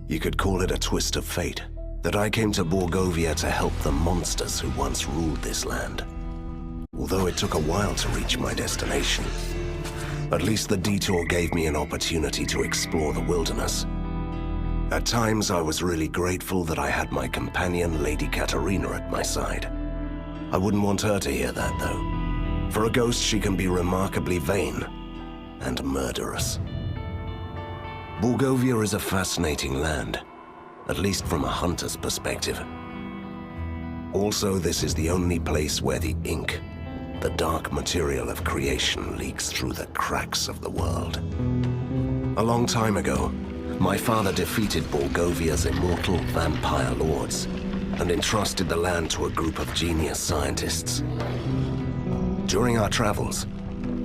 You could call it a twist of fate, that I came to Borgovia to help the monsters who once ruled this land. Although it took a while to reach my destination, at least the detour gave me an opportunity to explore the wilderness. At times, I was really grateful that I had my companion, Lady Katerina, at my side. I wouldn't want her to hear that, though. For a ghost, she can be remarkably vain and murderous. Borgovia is a fascinating land, at least from a hunter's perspective. Also, this is the only place where the ink, the dark material of creation, leaks through the cracks of the world. A long time ago, my father defeated Borgovia's immortal vampire lords and entrusted the land to a group of genius scientists. During our travels,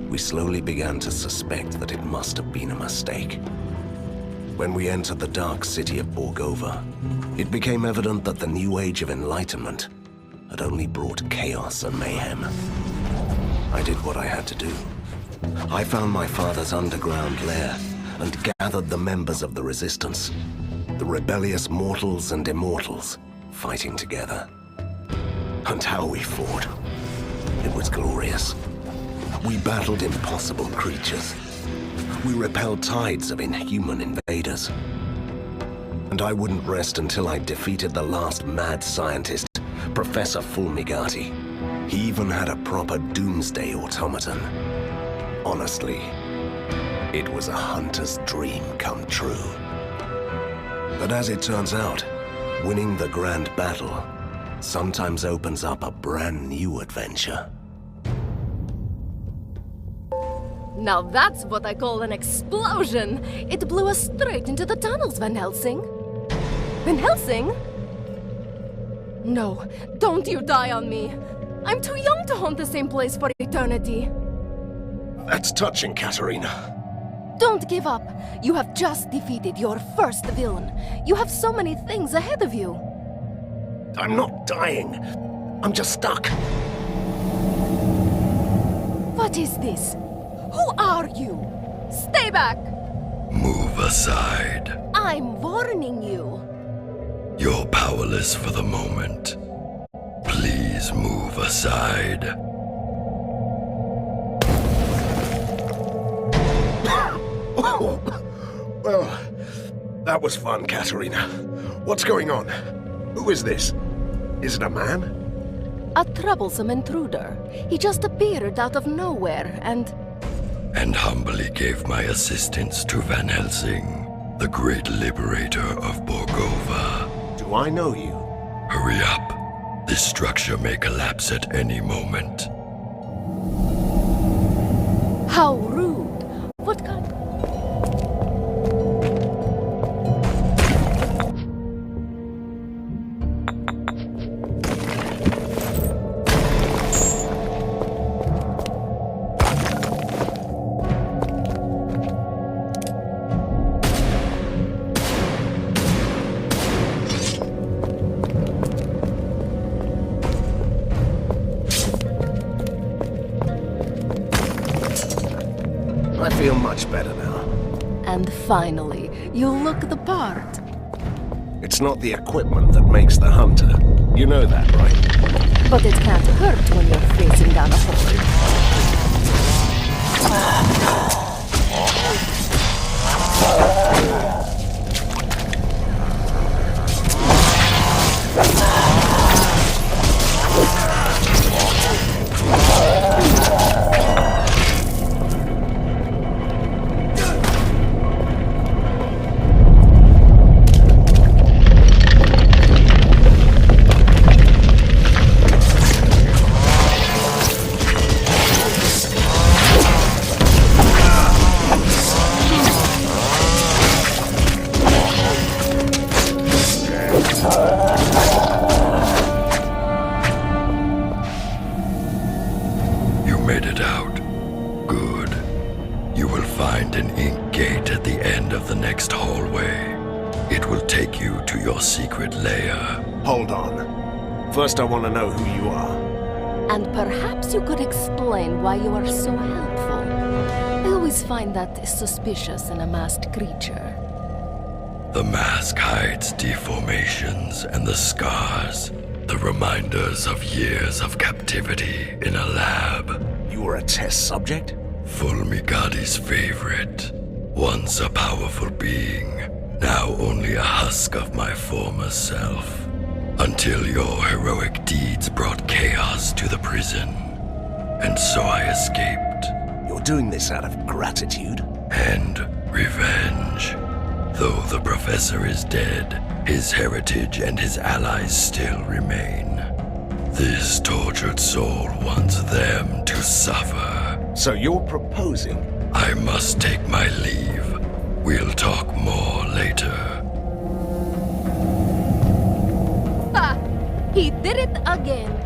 we slowly began to suspect that it must have been a mistake. When we entered the dark city of Borgova, it became evident that the new age of enlightenment had only brought chaos and mayhem. I did what I had to do. I found my father's underground lair and gathered the members of the resistance, the rebellious mortals and immortals, fighting together. And how we fought. It was glorious. We battled impossible creatures. We repelled tides of inhuman invaders. And I wouldn't rest until I defeated the last mad scientist, Professor Fulmigati. He even had a proper doomsday automaton. Honestly, it was a hunter's dream come true. But as it turns out, winning the grand battle sometimes opens up a brand new adventure. Now that's what I call an explosion! It blew us straight into the tunnels, Van Helsing. Van Helsing? No, don't you die on me. I'm too young to haunt the same place for eternity. That's touching, Katerina. Don't give up. You have just defeated your first villain. You have so many things ahead of you. I'm not dying. I'm just stuck. What is this? Who are you? Stay back! Move aside. I'm warning you. You're powerless for the moment. Please move aside. Oh, well, that was fun, Katerina. What's going on? Who is this? Is it a man? A troublesome intruder. He just appeared out of nowhere and humbly gave my assistance to Van Helsing, the great liberator of Borgova. Do I know you? Hurry up. This structure may collapse at any moment. How rude! What kind... I feel much better now. And finally, you look the part. It's not the equipment that makes the hunter. You know that, right? But it can't hurt when you're facing down a hole. Made it out. Good. You will find an ink gate at the end of the next hallway. It will take you to your secret lair. Hold on. First, I want to know who you are. And perhaps you could explain why you are so helpful. I always find that suspicious in a masked creature. The mask hides deformations and the scars, the reminders of years of captivity in a lab. You were a test subject? Fulmigadi's favorite. Once a powerful being, now only a husk of my former self. Until your heroic deeds brought chaos to the prison. And so I escaped. You're doing this out of gratitude? And revenge. Though the professor is dead, his heritage and his allies still remain. This tortured soul wants them to suffer. So you're proposing? I must take my leave. We'll talk more later. Ha! He did it again.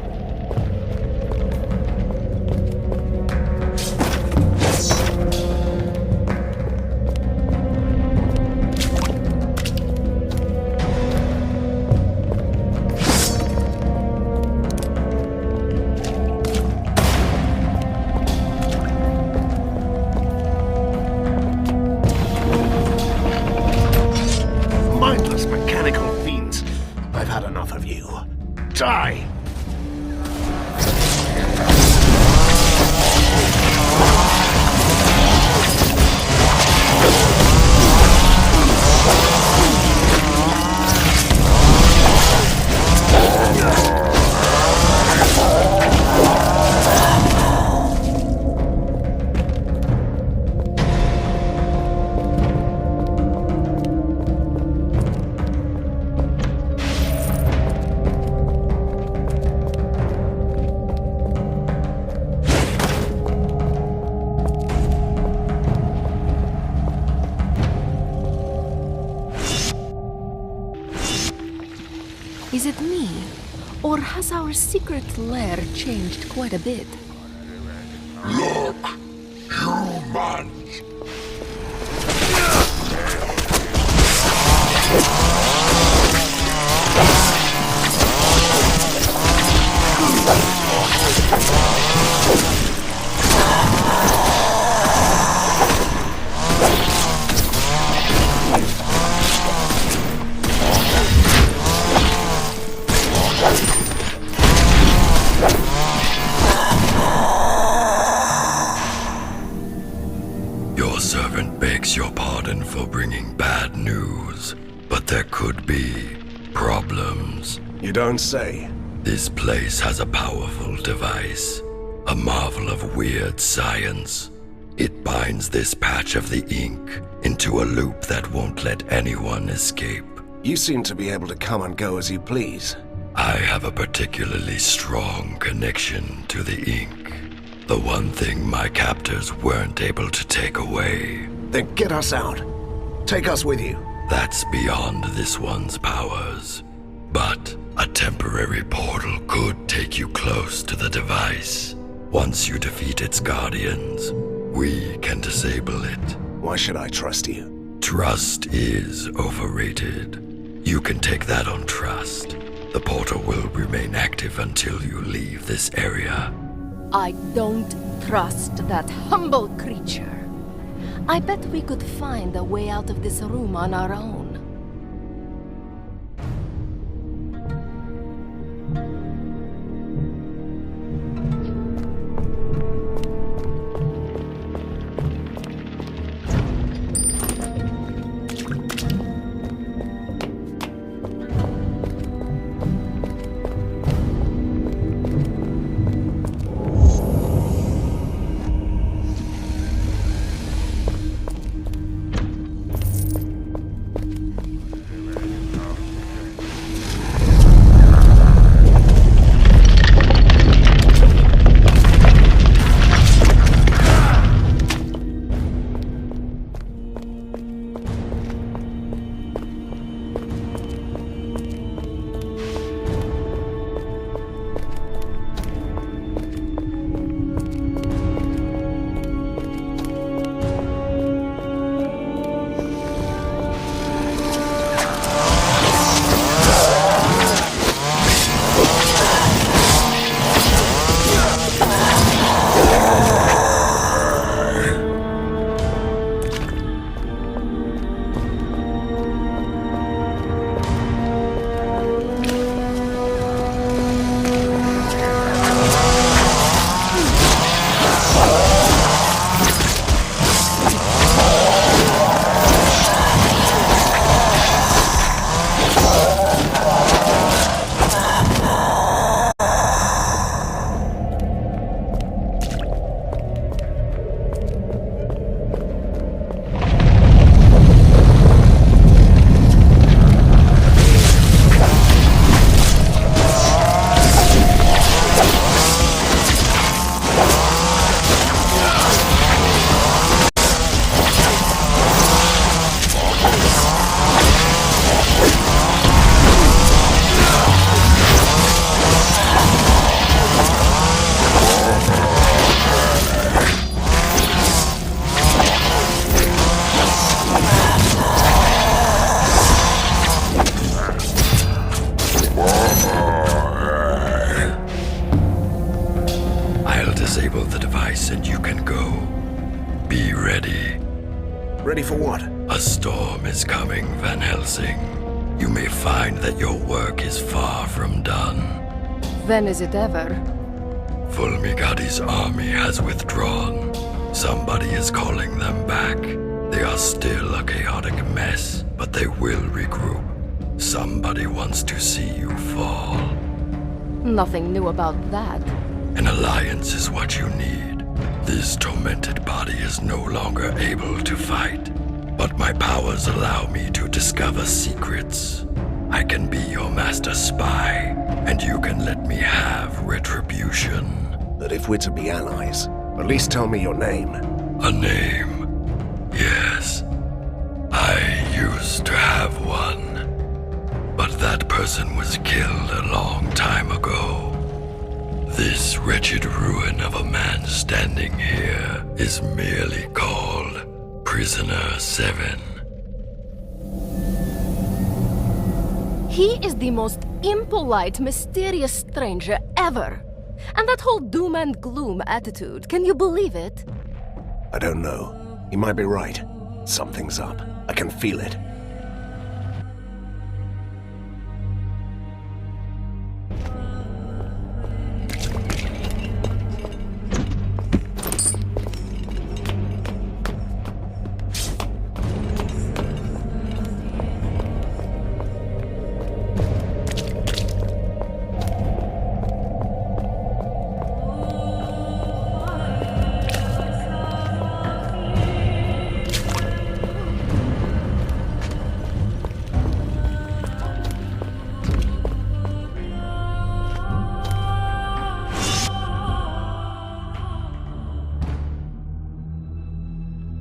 Mindless mechanical fiends. I've had enough of you. Die! Is it me? Or has our secret lair changed quite a bit? Look, humans! Your servant begs your pardon for bringing bad news, but there could be problems. You don't say. This place has a powerful device, a marvel of weird science. It binds this patch of the ink into a loop that won't let anyone escape. You seem to be able to come and go as you please. I have a particularly strong connection to the ink. The one thing my captors weren't able to take away. Then get us out. Take us with you. That's beyond this one's powers. But a temporary portal could take you close to the device. Once you defeat its guardians, we can disable it. Why should I trust you? Trust is overrated. You can take that on trust. The portal will remain active until you leave this area. I don't trust that humble creature. I bet we could find a way out of this room on our own. is coming, Van Helsing. You may find that your work is far from done. When is it ever? Fulmigati's army has withdrawn. Somebody is calling them back. They are still a chaotic mess, but they will regroup. Somebody wants to see you fall. Nothing new about that. An alliance is what you need. This tormented body is no longer able to fight, but my powers allow me to discover secrets. I can be your master spy, and you can let me have retribution. But if we're to be allies, at least tell me your name. A name? Yes. I used to have one. But that person was killed a long time ago. This wretched ruin of a man standing here is merely called Prisoner 7. He is the most impolite, mysterious stranger ever. And that whole doom and gloom attitude, can you believe it? I don't know. He might be right. Something's up. I can feel it.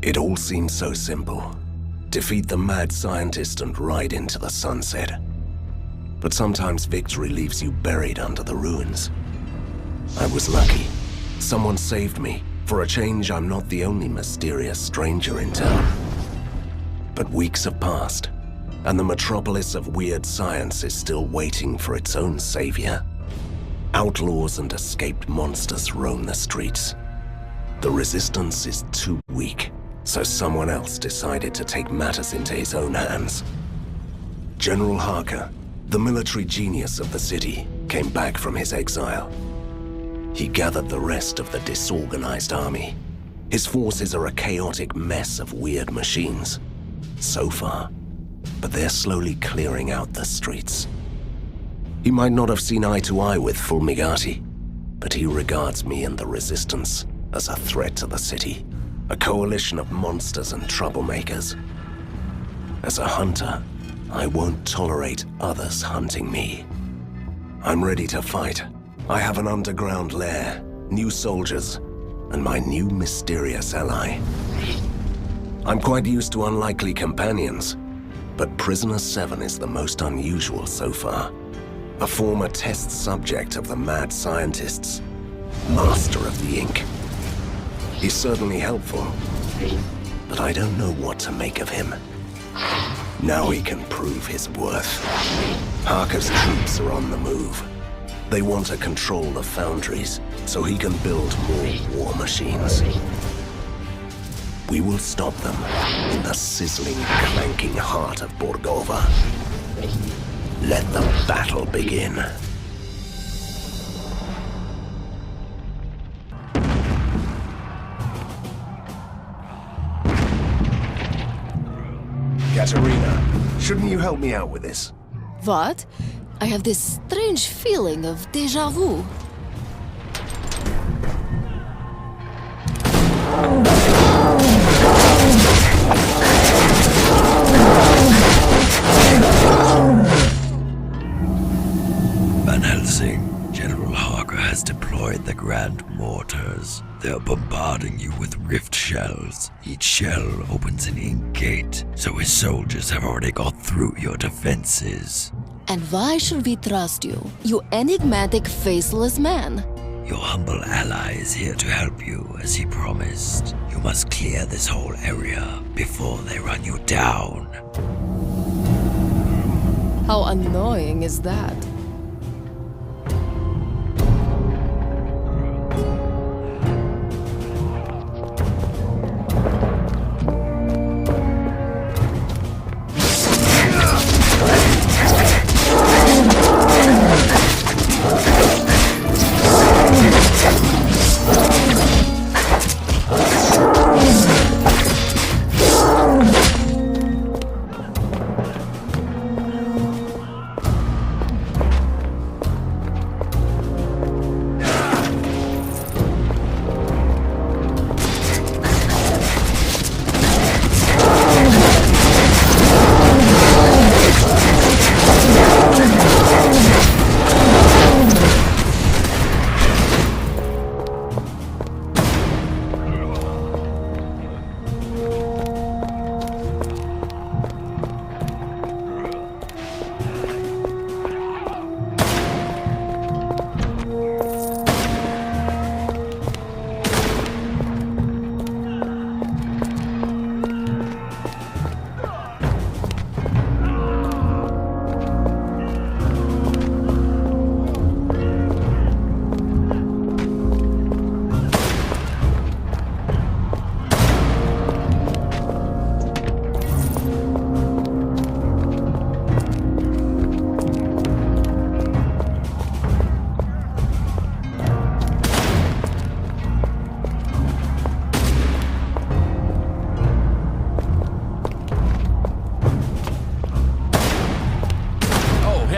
It all seems so simple. Defeat the mad scientist and ride into the sunset. But sometimes victory leaves you buried under the ruins. I was lucky. Someone saved me. For a change, I'm not the only mysterious stranger in town. But weeks have passed, and the metropolis of weird science is still waiting for its own savior. Outlaws and escaped monsters roam the streets. The resistance is too weak, so someone else decided to take matters into his own hands. General Harker, the military genius of the city, came back from his exile. He gathered the rest of the disorganized army. His forces are a chaotic mess of weird machines. So far, but they're slowly clearing out the streets. He might not have seen eye to eye with Fulmigati, but he regards me and the Resistance as a threat to the city. A coalition of monsters and troublemakers. As a hunter, I won't tolerate others hunting me. I'm ready to fight. I have an underground lair, new soldiers, and my new mysterious ally. I'm quite used to unlikely companions, but Prisoner 7 is the most unusual so far. A former test subject of the mad scientists, master of the ink. He's certainly helpful, but I don't know what to make of him. Now he can prove his worth. Harker's troops are on the move. They want to control the foundries, so he can build more war machines. We will stop them in the sizzling, clanking heart of Borgova. Let the battle begin. Katerina, shouldn't you help me out with this? What? I have this strange feeling of déjà vu. Van Helsing, General Harker has deployed the Grand Mortars. They're bombarding you with rift shells. Each shell opens an ink gate, so his soldiers have already got through your defenses. And why should we trust you, you enigmatic, faceless man? Your humble ally is here to help you, as he promised. You must clear this whole area before they run you down. How annoying is that?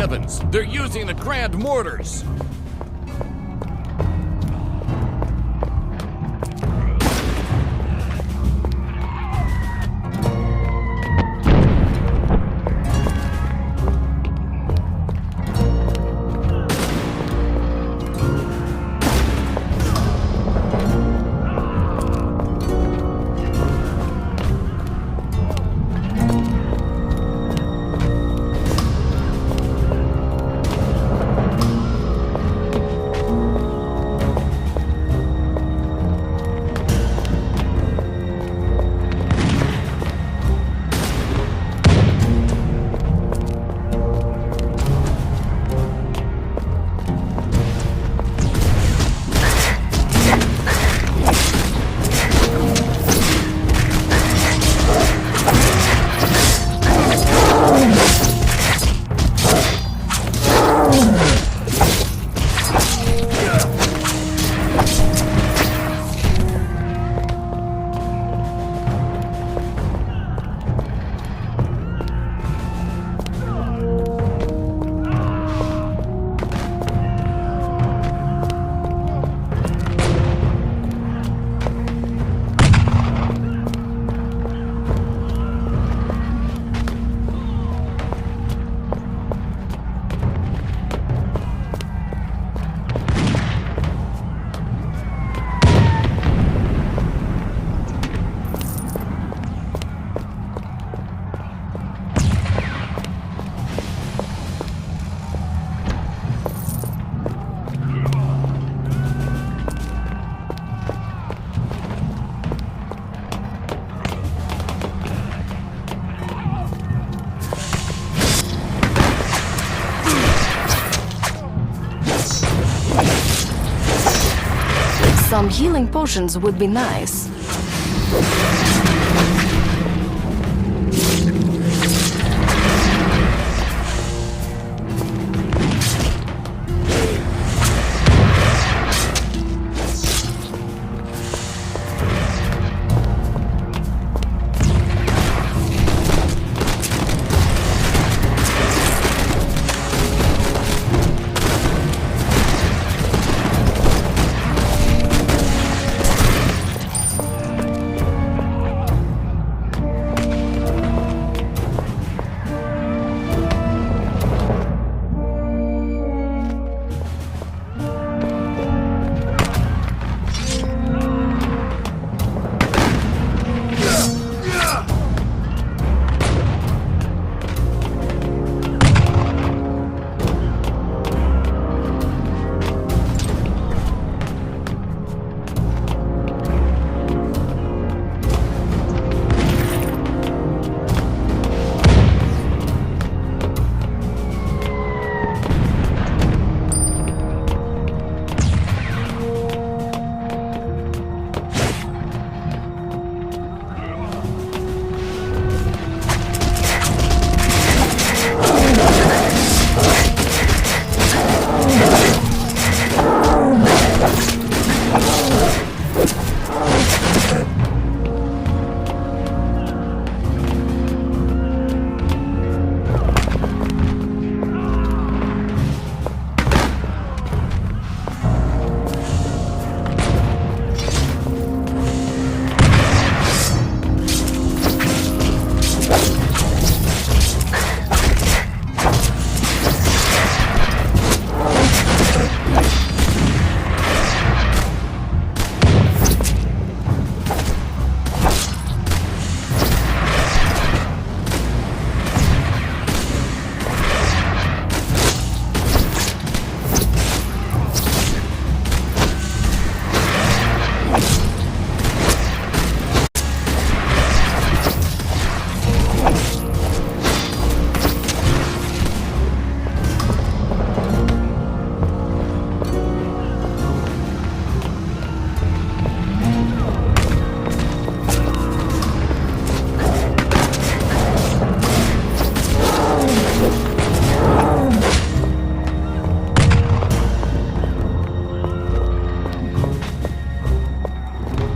heavens! They're using the grand mortars! Some healing potions would be nice.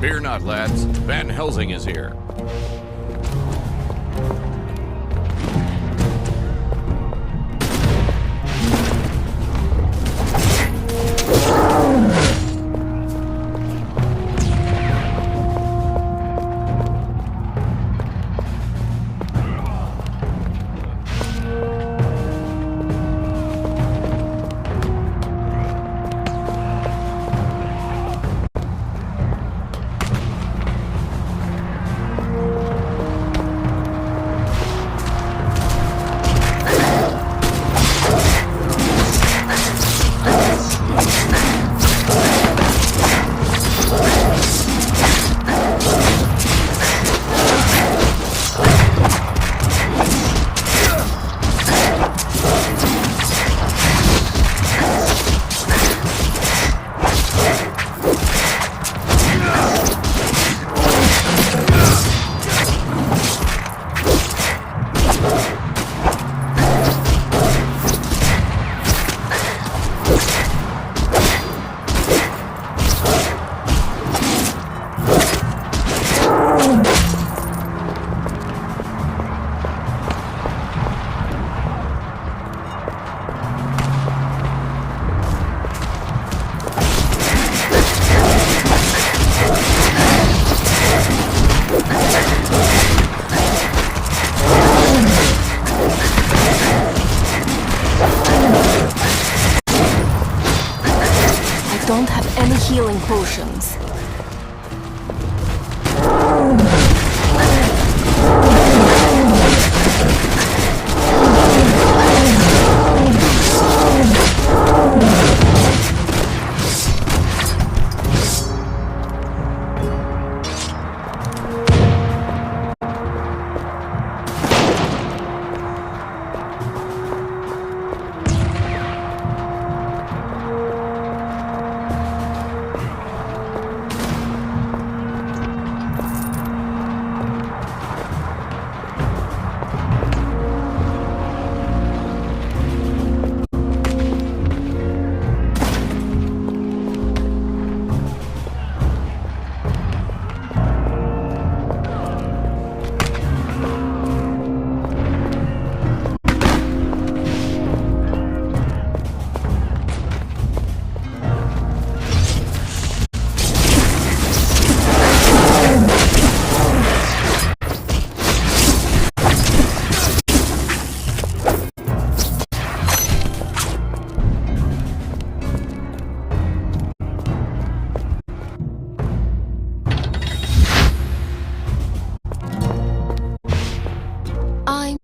Fear not, lads. Van Helsing is here. healing potions.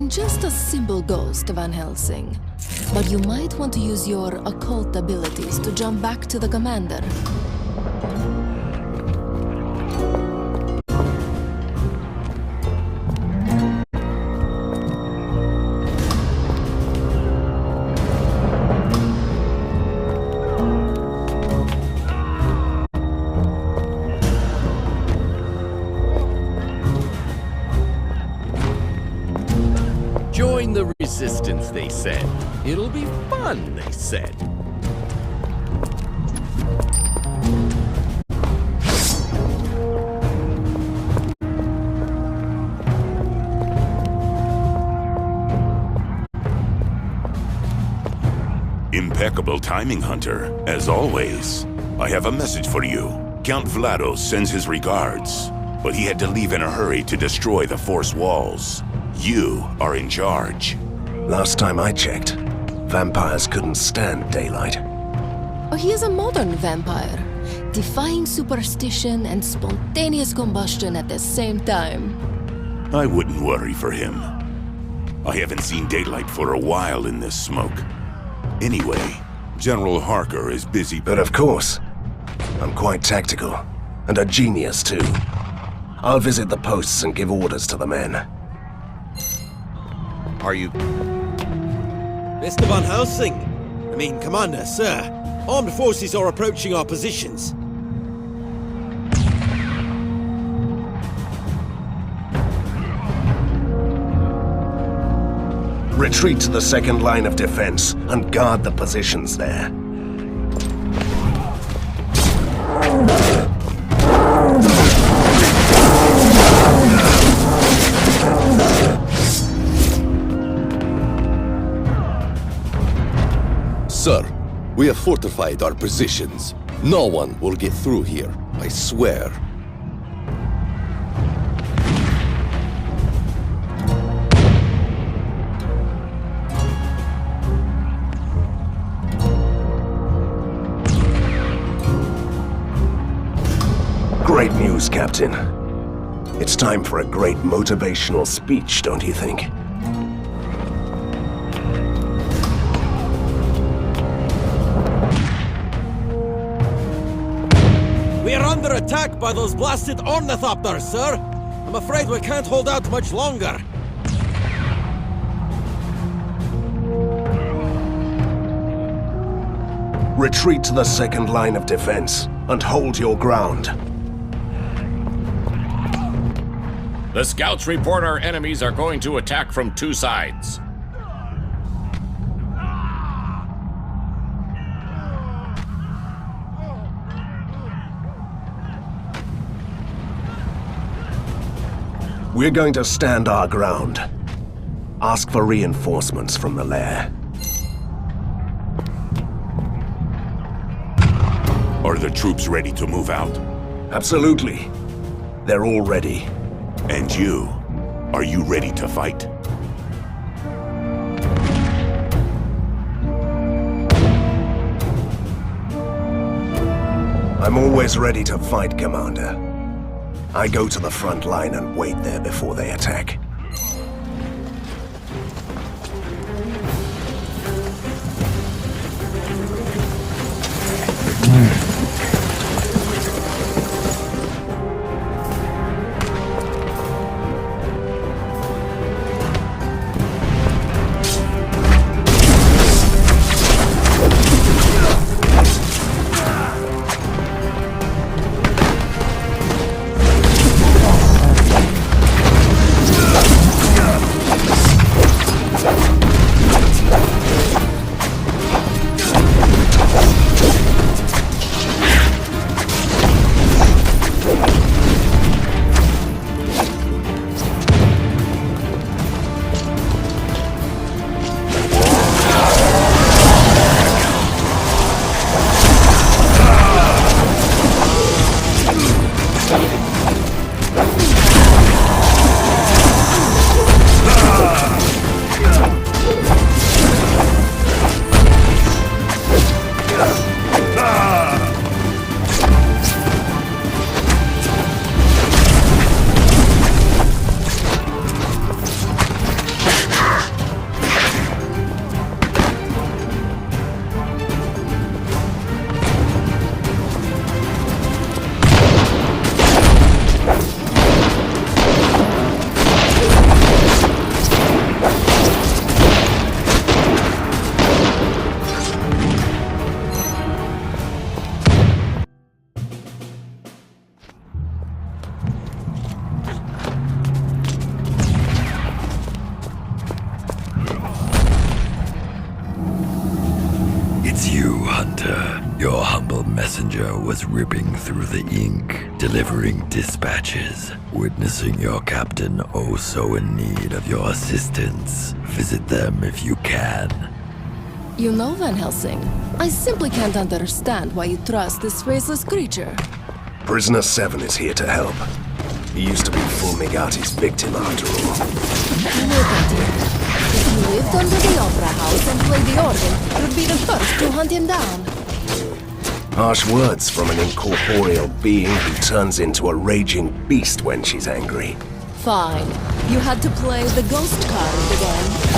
Just a simple ghost, Van Helsing. But you might want to use your occult abilities to jump back to the commander. Join the resistance, they said. It'll be fun, they said. Impeccable timing, Hunter, as always. I have a message for you. Count Vlados sends his regards, but he had to leave in a hurry to destroy the Force walls. You are in charge. Last time I checked, vampires couldn't stand daylight. Oh, he is a modern vampire, defying superstition and spontaneous combustion at the same time. I wouldn't worry for him. I haven't seen daylight for a while in this smoke. Anyway, General Harker is busy. But of course, I'm quite tactical, and a genius too. I'll visit the posts and give orders to the men. Are you... Mr. Van Helsing! I mean, Commander, sir. Armed forces are approaching our positions. Retreat to the second line of defense and guard the positions there. Sir, we have fortified our positions. No one will get through here, I swear. Great news, Captain. It's time for a great motivational speech, don't you think? We are under attack by those blasted ornithopters, sir. I'm afraid we can't hold out much longer. Retreat to the second line of defense and hold your ground. The scouts report our enemies are going to attack from two sides. We're going to stand our ground. Ask for reinforcements from the lair. Are the troops ready to move out? Absolutely. They're all ready. And you? Are you ready to fight? I'm always ready to fight, Commander. I go to the front line and wait there before they attack. It's you, Hunter. Your humble messenger was ripping through the ink, delivering dispatches, witnessing your captain oh so in need of your assistance. Visit them if you can. You know, Van Helsing, I simply can't understand why you trust this faceless creature. Prisoner 7 is here to help. He used to be Fulmigati's victim after all. Look at him. If he lived under the opera house and played the organ, you'd be the first to hunt him down. Harsh words from an incorporeal being who turns into a raging beast when she's angry. Fine. You had to play the ghost card again.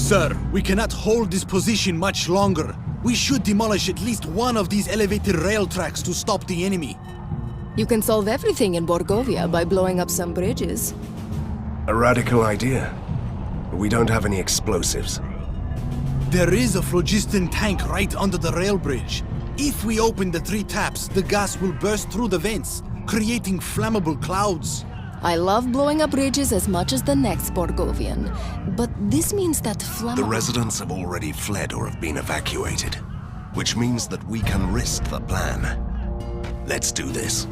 Sir, we cannot hold this position much longer. We should demolish at least one of these elevated rail tracks to stop the enemy. You can solve everything in Borgovia by blowing up some bridges. A radical idea. We don't have any explosives. There is a phlogiston tank right under the rail bridge. If we open the 3 taps, the gas will burst through the vents, creating flammable clouds. I love blowing up bridges as much as the next Borgovian, but this means that The residents have already fled or have been evacuated, which means that we can risk the plan. Let's do this.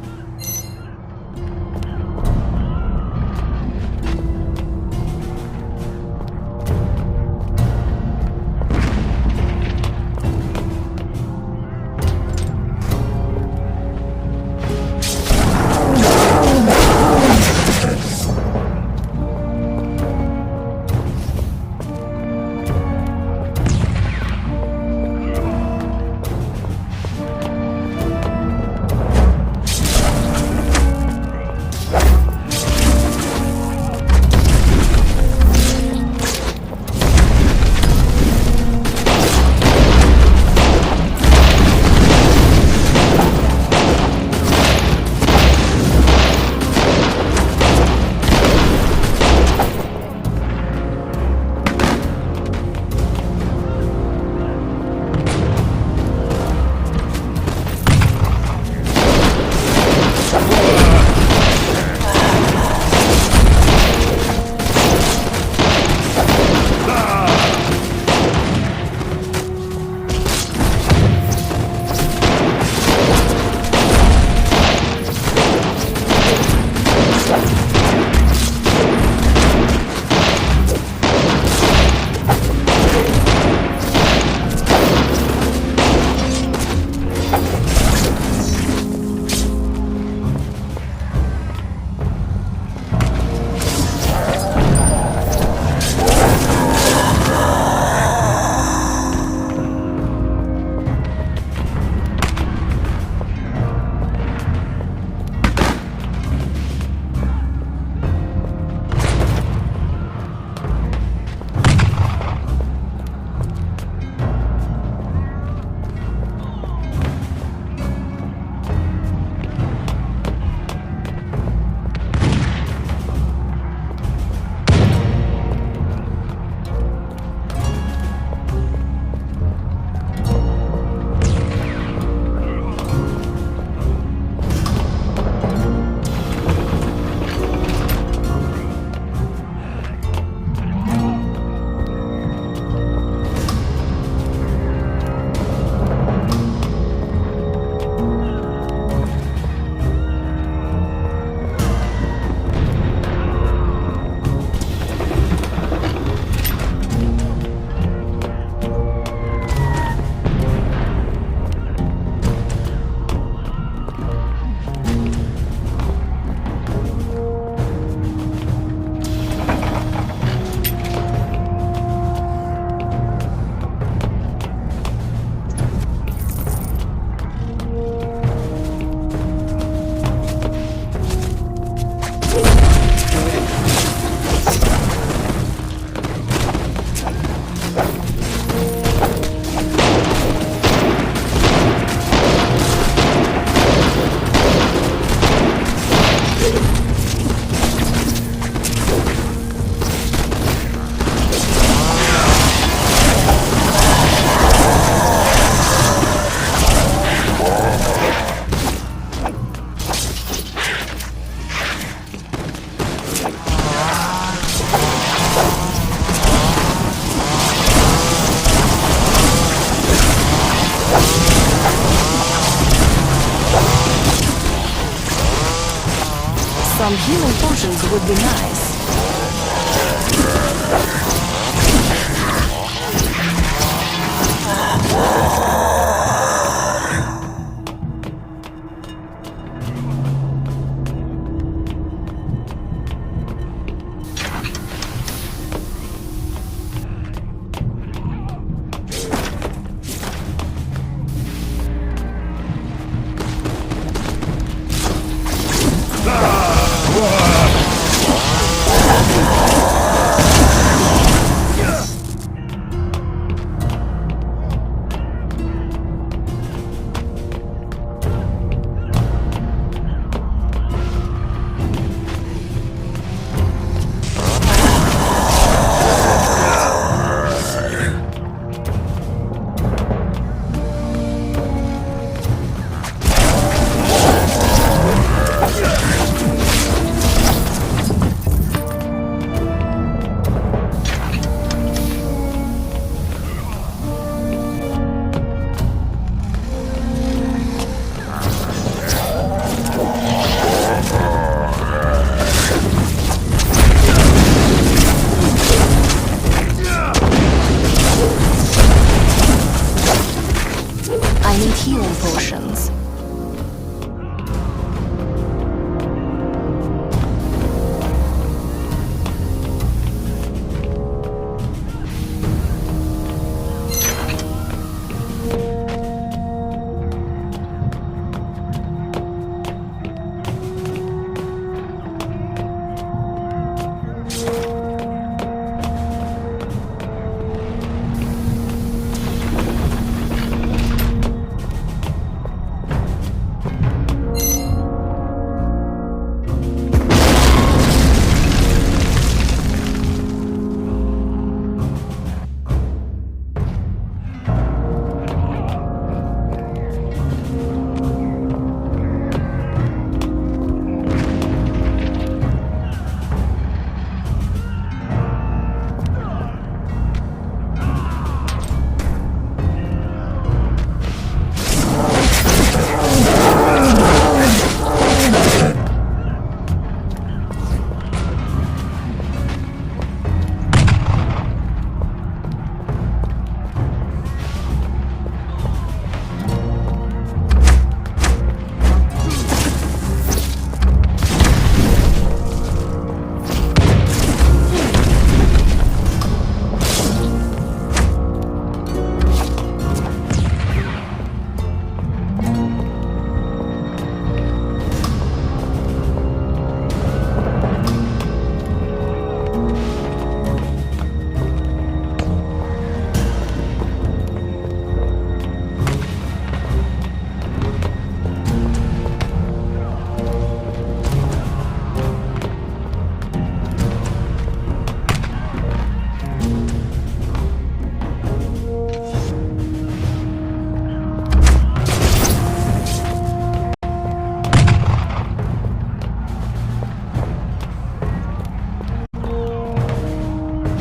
Some healing potions would be nice.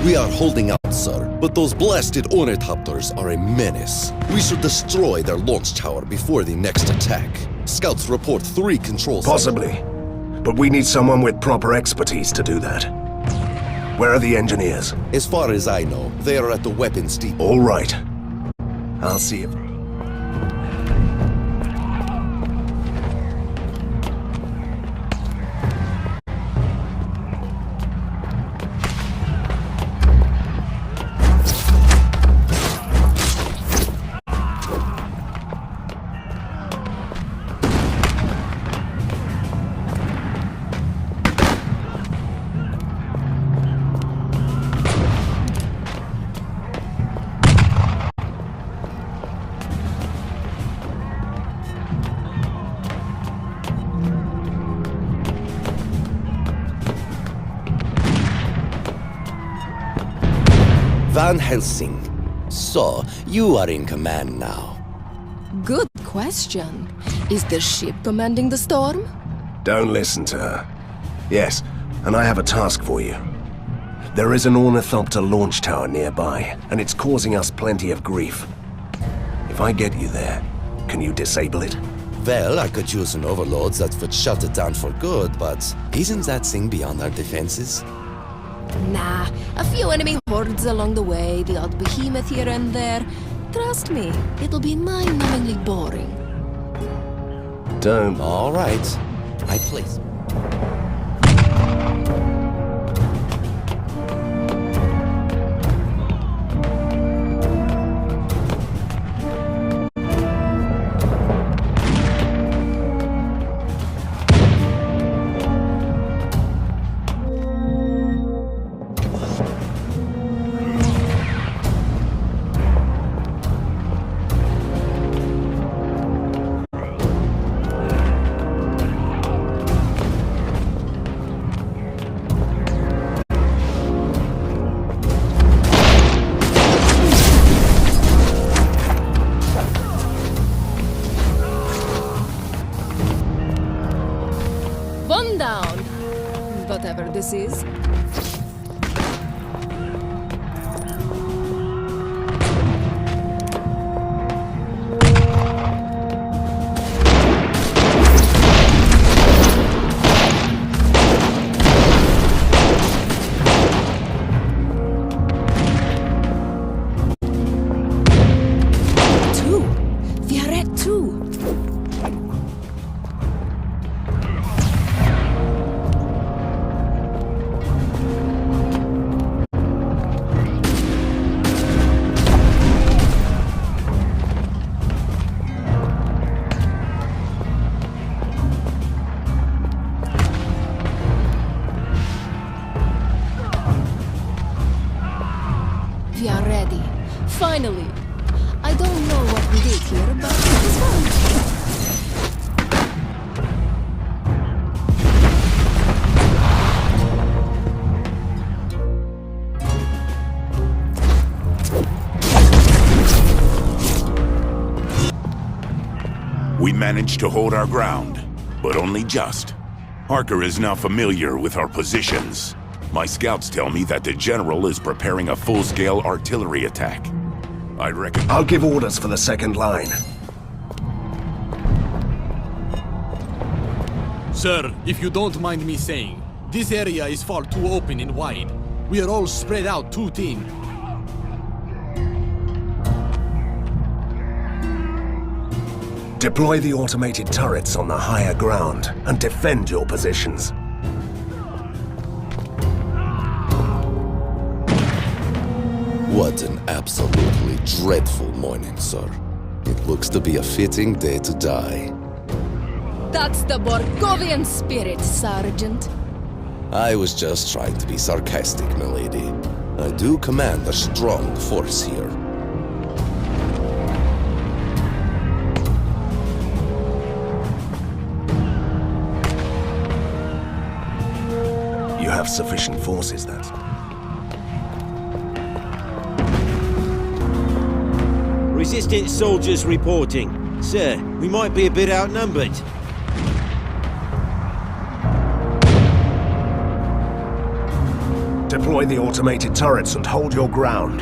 We are holding out, sir, but those blasted ornithopters are a menace. We should destroy their launch tower before the next attack. Scouts report 3 control sites. Possibly. But we need someone with proper expertise to do that. Where are the engineers? As far as I know, they are at the weapons depot. All right. I'll see if... Van Helsing. So, you are in command now. Good question. Is the ship commanding the storm? Don't listen to her. Yes, and I have a task for you. There is an ornithopter launch tower nearby, and it's causing us plenty of grief. If I get you there, can you disable it? Well, I could use an overload that would shut it down for good, but isn't that thing beyond our defenses? Nah, a few enemy hordes along the way, the odd behemoth here and there. Trust me, it'll be mind-numbingly boring. Don't. All right. I place. One down. Whatever this is. Two. We are at 2. We are ready. Finally. I don't know what we did here, but it's fun. We managed to hold our ground, but only just. Harker is now familiar with our positions. My scouts tell me that the General is preparing a full-scale artillery attack. I reckon... I'll give orders for the second line. Sir, if you don't mind me saying, this area is far too open and wide. We are all spread out too thin. Deploy the automated turrets on the higher ground and defend your positions. What an absolutely dreadful morning, sir. It looks to be a fitting day to die. That's the Borgovian spirit, Sergeant. I was just trying to be sarcastic, milady. I do command a strong force here. You have sufficient forces, that's... Resistance soldiers reporting. Sir, we might be a bit outnumbered. Deploy the automated turrets and hold your ground.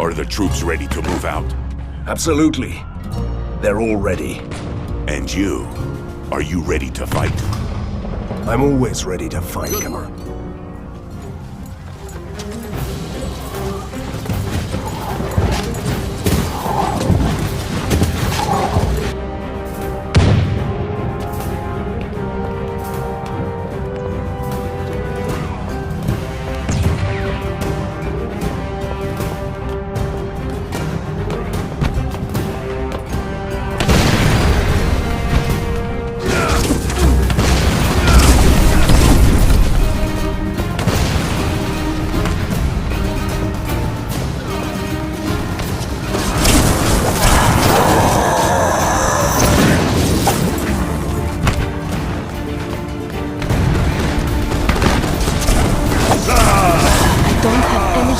Are the troops ready to move out? Absolutely. They're all ready. And you? Are you ready to fight? I'm always ready to fight, Commander.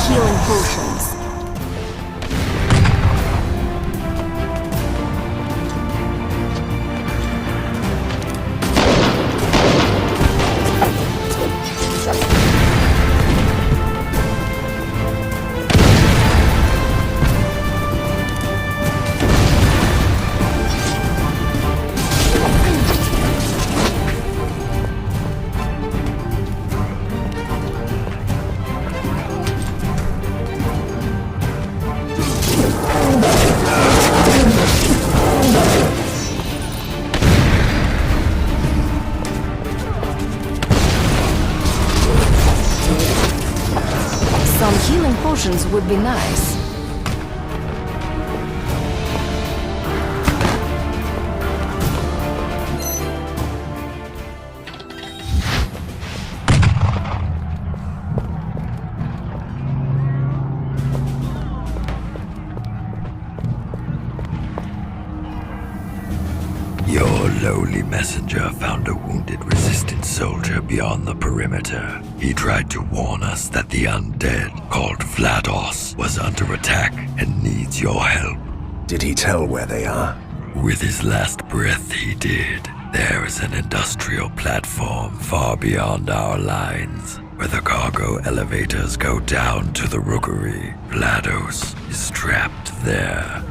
Healing potions. Some healing potions would be nice. Your lowly messenger found a wounded resistance soldier beyond the perimeter. He tried to warn us that the undead, called Vlados, was under attack and needs your help. Did he tell where they are? With his last breath, he did. There is an industrial platform far beyond our lines, where the cargo elevators go down to the rookery. Vlados is trapped there.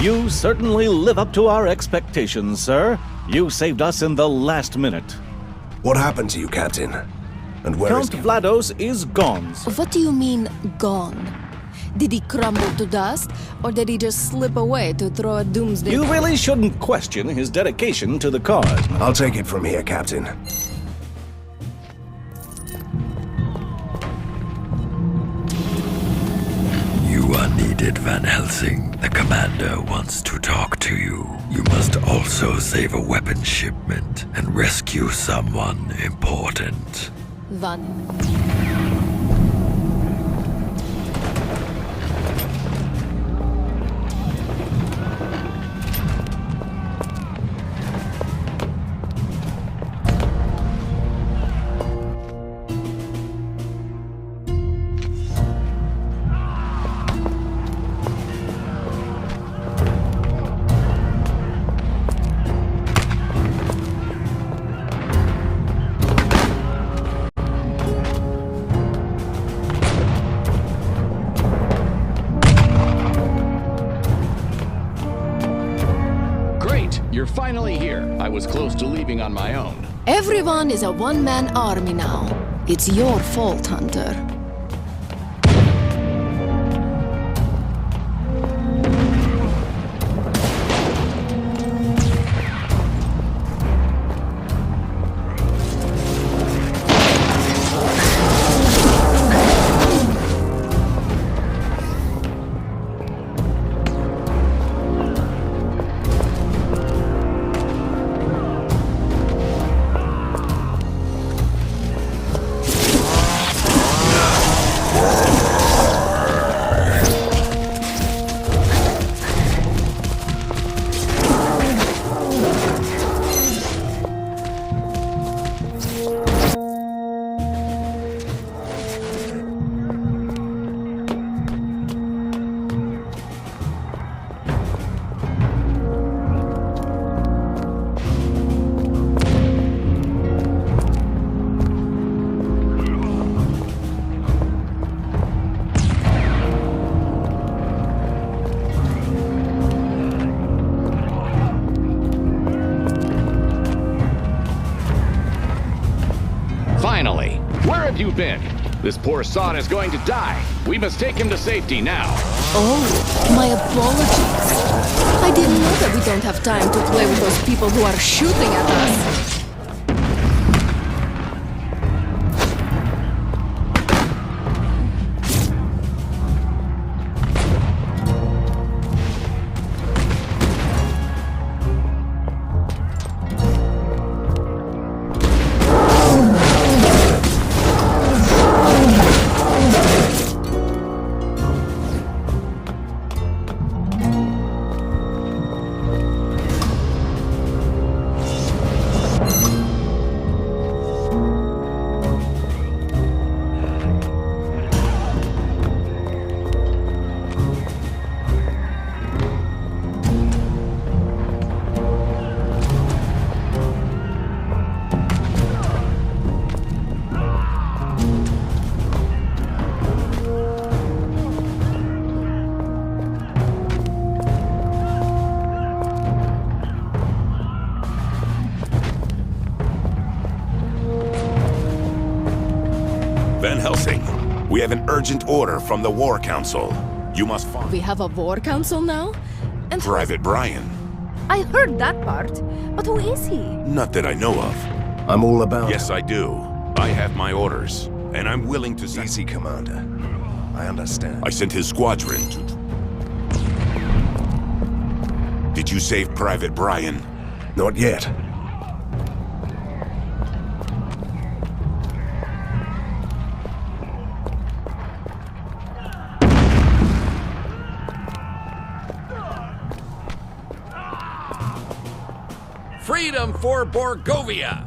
You certainly live up to our expectations, sir. You saved us in the last minute. What happened to you, Captain? And where is Count Vlados is gone, sir. What do you mean, gone? Did he crumble to dust, or did he just slip away to throw a doomsday? You really shouldn't question his dedication to the cause. I'll take it from here, Captain. You are needed, Van Helsing. The commander wants to talk to you. You must also save a weapon shipment and rescue someone important. Van. You're finally here. I was close to leaving on my own. Everyone is a one-man army now. It's your fault, Hunter. Finally! Where have you been? This poor sod is going to die. We must take him to safety now. Oh, my apologies. I didn't know that we don't have time to play with those people who are shooting at us. Van Helsing, we have an urgent order from the War Council. You must find... We have a war council now? And Private Brian. I heard that part, but who is he? Not that I know of. I'm all about Yes, I do. I have my orders, and I'm willing to... Easy, Commander. I understand. I sent his squadron to... Did you save Private Brian? Not yet. Freedom for Borgovia!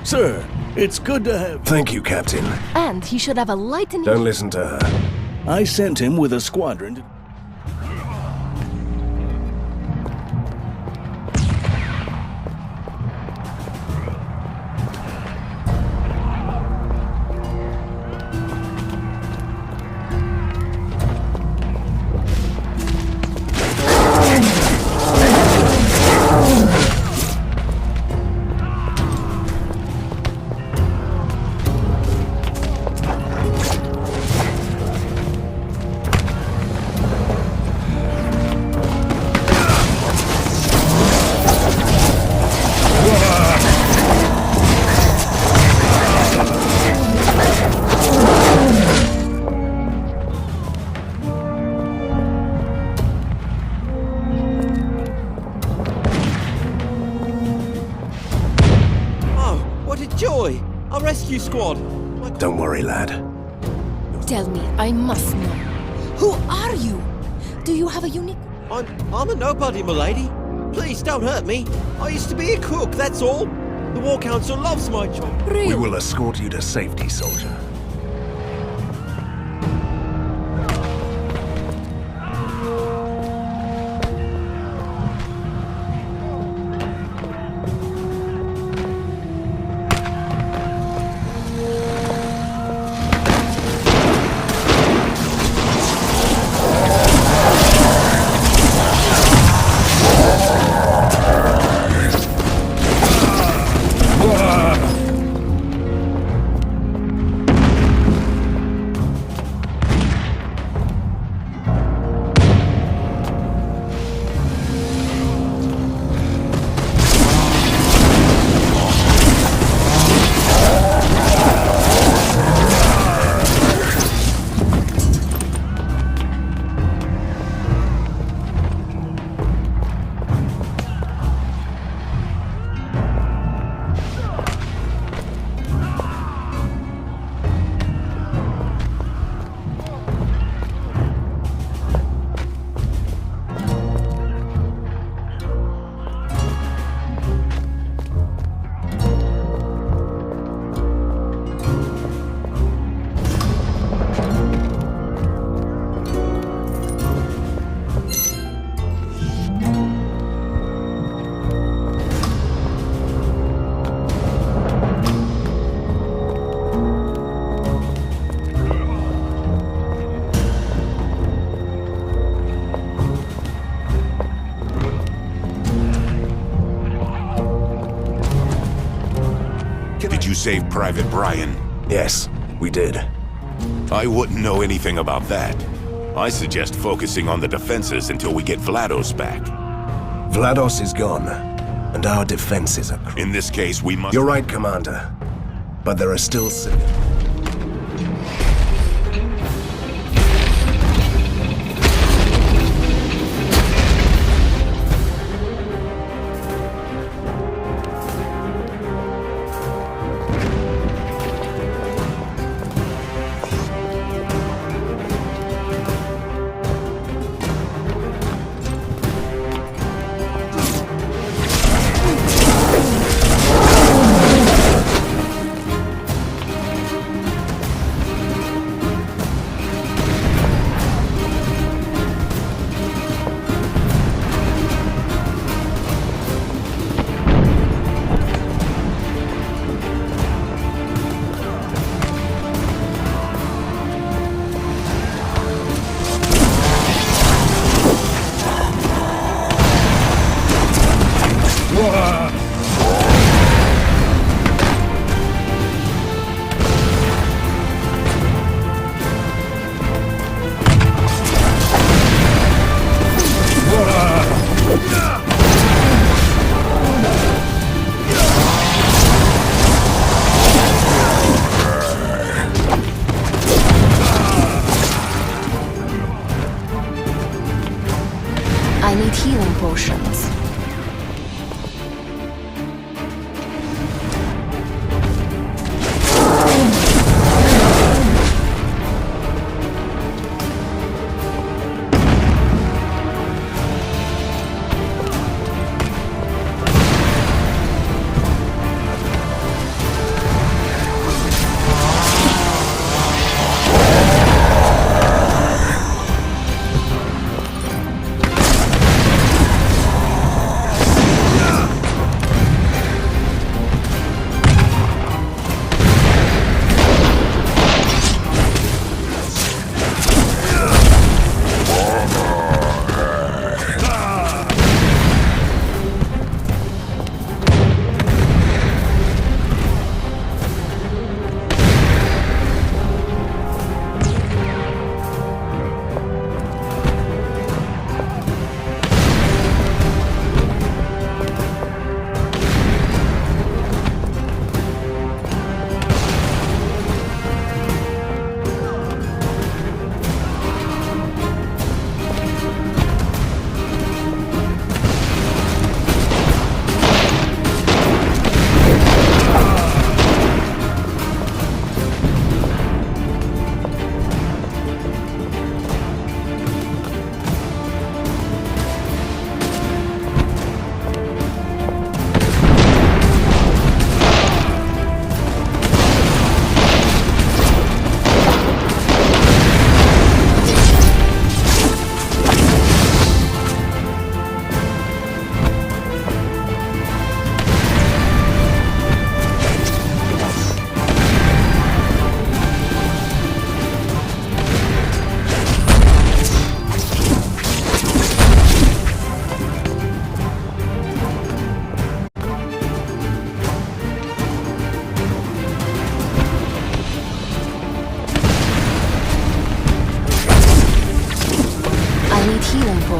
Sir, It's good to have... Thank you, Captain. And he should have a lightning... Don't listen to her. I sent him with a squadron to... Joy! Our rescue squad! Don't worry, lad. Tell me, I must know. Who are you? Do you have a unique... I'm a nobody, milady. Please don't hurt me. I used to be a cook, that's all. The War Council loves my job. Really? We will escort you to safety, soldier. Did you save Private Brian? Yes, we did. I wouldn't know anything about that. I suggest focusing on the defenses until we get Vlados back. Vlados is gone, and our defenses are... In this case, we must... You're right, Commander. But there are still...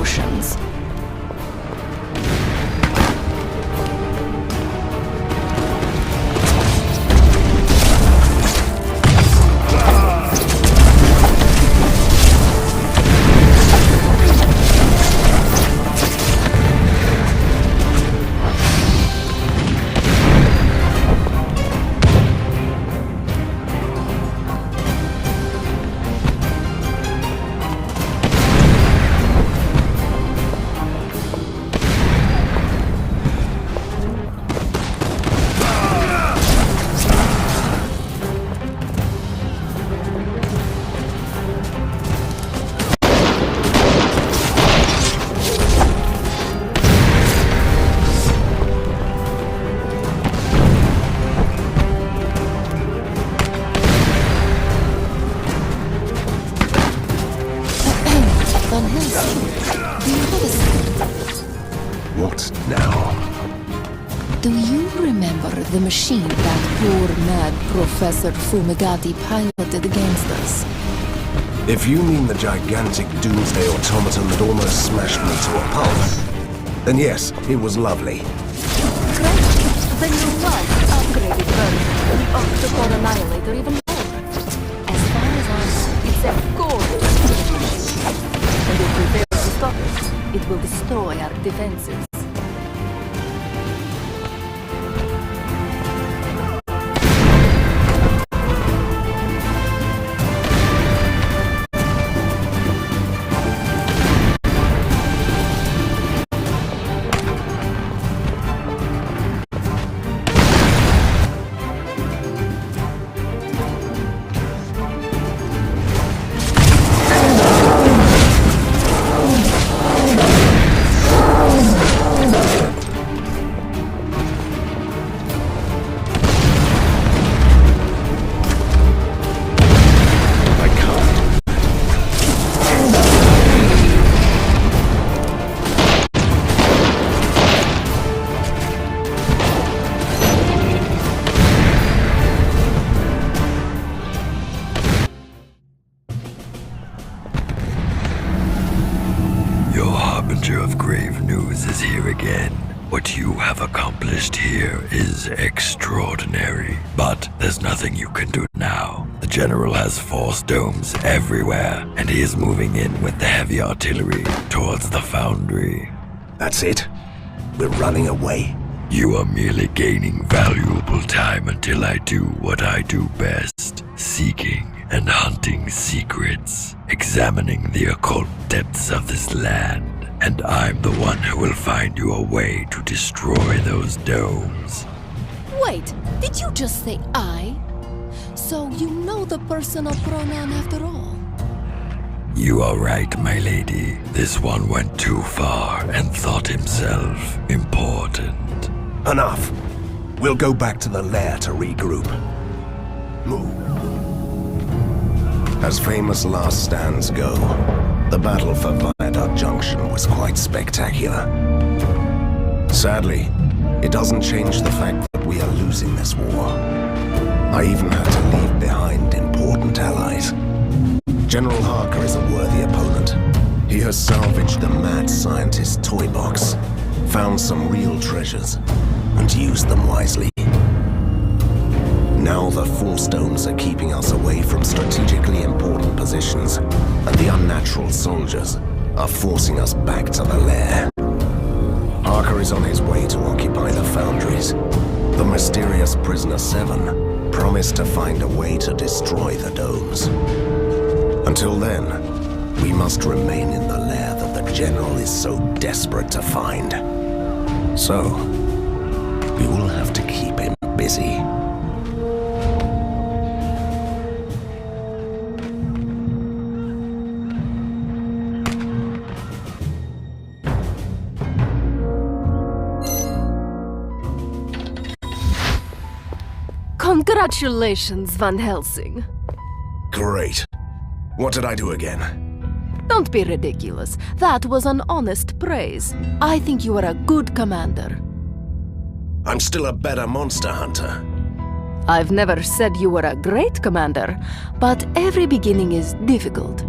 potions. What now? Do you remember the machine that poor mad Professor Fumigati piloted against us? If you mean the gigantic doomsday automaton that almost smashed me to a pulp, then yes, it was lovely. Great. Then you love the upgraded version, the Octocore Annihilator even more. As far as I know, it's a gorgeous machine. And if we fail to stop it, it will destroy our defenses. Of grave news is here again. What you have accomplished here is extraordinary, but there's nothing you can do now. The General has force domes everywhere, and he is moving in with the heavy artillery towards the foundry. That's it? We're running away? You are merely gaining valuable time until I do what I do best, seeking and hunting secrets, examining the occult depths of this land. And I'm the one who will find you a way to destroy those domes. Wait, did you just say I? So you know the personal pronoun after all? You are right, my lady. This one went too far and thought himself important. Enough. We'll go back to the lair to regroup. Move. As famous last stands go, the battle for Viaduct Junction was quite spectacular. Sadly, it doesn't change the fact that we are losing this war. I even had to leave behind important allies. General Harker is a worthy opponent. He has salvaged the mad scientist's toy box, found some real treasures, and used them wisely. Now the Force Domes are keeping us away from strategically important positions, and the unnatural soldiers are forcing us back to the lair. Harker is on his way to occupy the foundries. The mysterious Prisoner 7 promised to find a way to destroy the domes. Until then, we must remain in the lair that the General is so desperate to find. So, we will have to keep him busy. Congratulations, Van Helsing. Great. What did I do again? Don't be ridiculous. That was an honest praise. I think you are a good commander. I'm still a better monster hunter. I've never said you were a great commander, but every beginning is difficult.